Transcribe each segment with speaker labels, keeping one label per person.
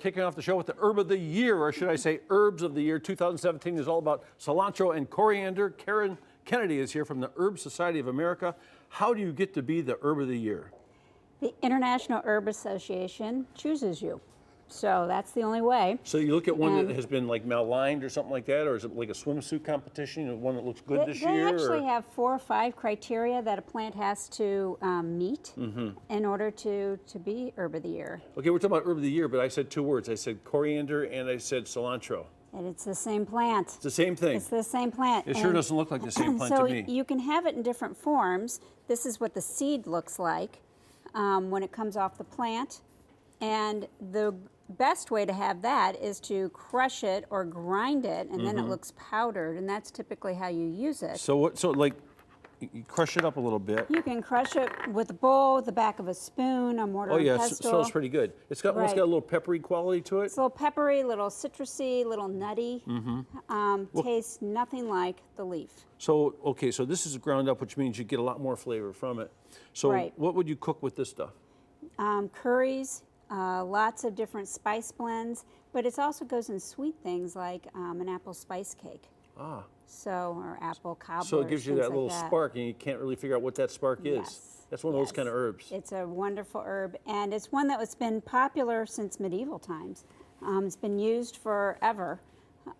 Speaker 1: Kicking off the show with the herb of the year, or should I say herbs of the year. 2017 is all about cilantro and coriander. Karen Kennedy is here from the Herb Society of America. How do you get to be the herb of the year?
Speaker 2: The International Herb Association chooses you. So that's the only way.
Speaker 1: So you look at one that has been like maligned or something like that, or is it like a swimsuit competition, one that looks good this year?
Speaker 2: They actually have 4 or 5 criteria that a plant has to meet in order to be herb of the year.
Speaker 1: Okay, we're talking about herb of the year, but I said 2 words. I said coriander and I said cilantro.
Speaker 2: And it's the same plant.
Speaker 1: It's the same thing.
Speaker 2: It's the same plant.
Speaker 1: It sure doesn't look like the same plant to me.
Speaker 2: So you can have it in different forms. This is what the seed looks like when it comes off the plant. And the best way to have that is to crush it or grind it, and then it looks powdered, and that's typically how you use it.
Speaker 1: So what? So like, you crush it up a little bit.
Speaker 2: You can crush it with a bowl, the back of a spoon, a mortar and pestle.
Speaker 1: Oh yeah, it smells pretty good. It's got almost got a little peppery quality to it.
Speaker 2: It's a little peppery, little citrusy, little nutty. Tastes nothing like the leaf.
Speaker 1: So okay, so this is ground up, which means you get a lot more flavor from it. So what would you cook with this stuff?
Speaker 2: Curries. Lots of different spice blends, but it also goes in sweet things like an apple spice cake.
Speaker 1: Ah.
Speaker 2: So, or apple cobbler.
Speaker 1: So it gives you that little spark, and you can't really figure out what that spark is.
Speaker 2: Yes.
Speaker 1: That's one of those kind of herbs.
Speaker 2: It's a wonderful herb, and it's one that has been popular since medieval times. It's been used forever,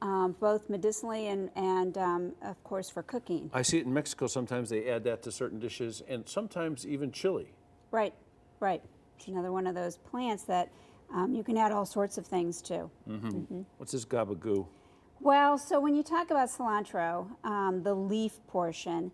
Speaker 2: both medicinally and of course, for cooking.
Speaker 1: I see it in Mexico. Sometimes they add that to certain dishes, and sometimes even chili.
Speaker 2: Right, right. It's another one of those plants that you can add all sorts of things to.
Speaker 1: What's this gabagoo?
Speaker 2: Well, so when you talk about cilantro, the leaf portion,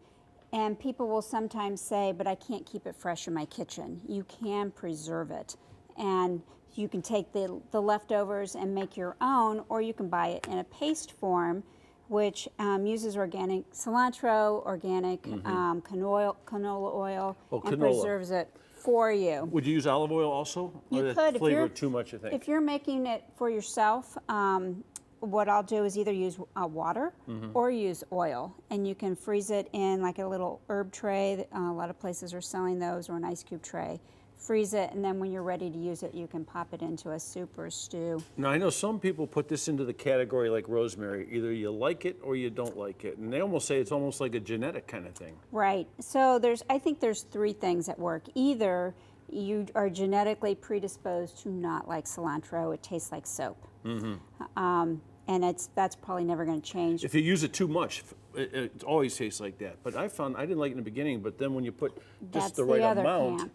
Speaker 2: and people will sometimes say, but I can't keep it fresh in my kitchen. You can preserve it, and you can take the leftovers and make your own, or you can buy it in a paste form, which uses organic cilantro, organic canola oil, and preserves it for you.
Speaker 1: Would you use olive oil also?
Speaker 2: You
Speaker 1: or
Speaker 2: could.
Speaker 1: Flavor too much, I think.
Speaker 2: If you're making it for yourself, what I'll do is either use water or use oil, and you can freeze it in like a little herb tray. A lot of places are selling those, or an ice cube tray. Freeze it, and then when you're ready to use it, you can pop it into a soup or a stew.
Speaker 1: Now, I know some people put this into the category like rosemary. Either you like it or you don't like it. And they almost say it's almost like a genetic kind of thing.
Speaker 2: Right. So I think there's 3 things at work. Either you are genetically predisposed to not like cilantro. It tastes like soap. And that's probably never going to change.
Speaker 1: If you use it too much, it always tastes like that. But I found I didn't like it in the beginning, but then when you put just the right amount.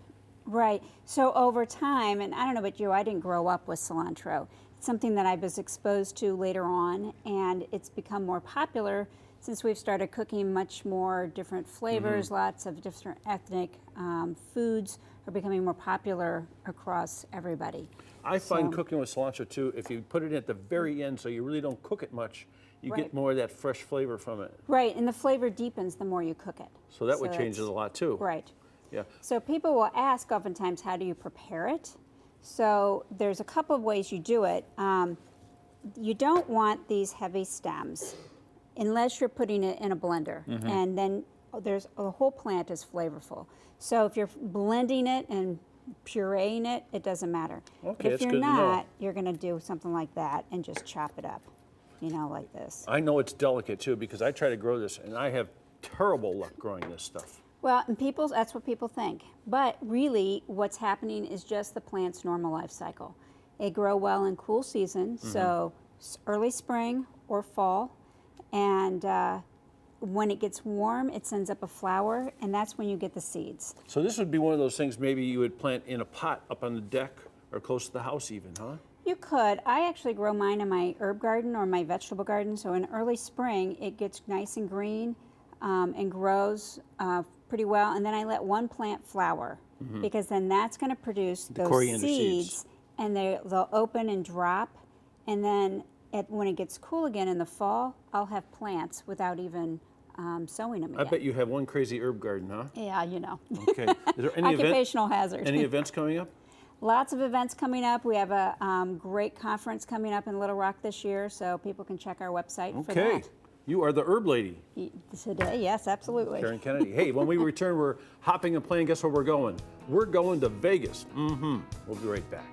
Speaker 2: Right. So over time, and I don't know about you, I didn't grow up with cilantro. It's something that I was exposed to later on, and it's become more popular since we've started cooking much more different flavors. Lots of different ethnic foods are becoming more popular across everybody.
Speaker 1: I find cooking with cilantro too, if you put it at the very end so you really don't cook it much, you get more of that fresh flavor from it.
Speaker 2: Right, and the flavor deepens the more you cook it.
Speaker 1: So that would change it a lot too.
Speaker 2: Right.
Speaker 1: Yeah.
Speaker 2: So people will ask oftentimes, how do you prepare it? So there's a couple of ways you do it. You don't want these heavy stems unless you're putting it in a blender, and then the whole plant is flavorful. So if you're blending it and pureeing it, it doesn't matter.
Speaker 1: Okay,
Speaker 2: but if you're not, you're going to do something like that and just chop it up, like this.
Speaker 1: I know it's delicate too, because I try to grow this and I have terrible luck growing this stuff.
Speaker 2: Well, and that's what people think. But really, what's happening is just the plant's normal life cycle. They grow well in cool season, so early spring or fall. And when it gets warm, it sends up a flower, and that's when you get the seeds.
Speaker 1: So this would be one of those things maybe you would plant in a pot up on the deck or close to the house even, huh?
Speaker 2: You could. I actually grow mine in my herb garden or my vegetable garden. So in early spring, it gets nice and green and grows pretty well, and then I let one plant flower because then that's going to produce those seeds, and they'll open and drop, and then when it gets cool again in the fall, I'll have plants without even sowing them again.
Speaker 1: I bet you have one crazy herb garden, huh?
Speaker 2: Yeah,
Speaker 1: Okay. Is there any
Speaker 2: occupational hazard.
Speaker 1: Any events coming up?
Speaker 2: Lots of events coming up. We have a great conference coming up in Little Rock this year, so people can check our website for that.
Speaker 1: You are the herb lady.
Speaker 2: Today, yes, absolutely.
Speaker 1: Karen Kennedy. Hey, when we return, we're hopping and playing. Guess where we're going? We're going to Vegas. We'll be right back.